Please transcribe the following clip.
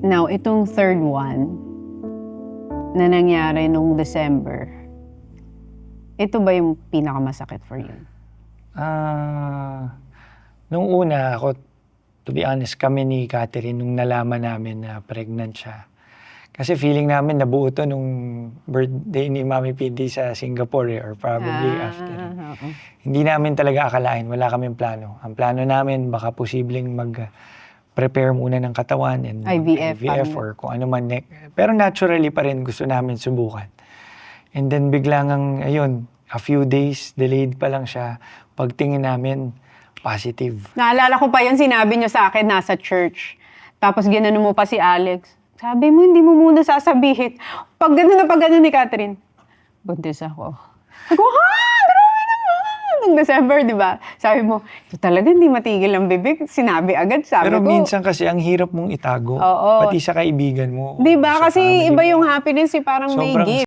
Now, itong third one na nangyari nung December, ito ba yung pinakamasakit for you? Nung una ako, to be honest, kami ni Catherine nung nalaman namin na pregnant siya. Kasi feeling namin nabuo to nung birthday ni Mami PD sa Singapore or probably after. Oo. Hindi namin talaga akalain, wala kaming plano. Ang plano namin, baka posibleng mag-prepare muna ng katawan and IVF, or kung ano man. Pero naturally pa rin gusto namin subukan. And then biglang ayun, a few days, delayed pa lang siya. Pagtingin namin, positive. Naalala ko pa yun, sinabi niyo sa akin, nasa church. Tapos ginano mo pa si Alex. Sabi mo, hindi mo muna sasabihin. Pag gano'n ni Catherine, buntis ako. Ako, ha? Grabe naman! Nung December, di ba? Sabi mo, ito talaga hindi matigil ang bibig. Sinabi agad, sabi Pero ko. minsan kasi ang hirap mong itago. Oo. Pati sa kaibigan mo. Di ba? sa Kasi family iba mo. yung happiness, parang may Sobrang gift.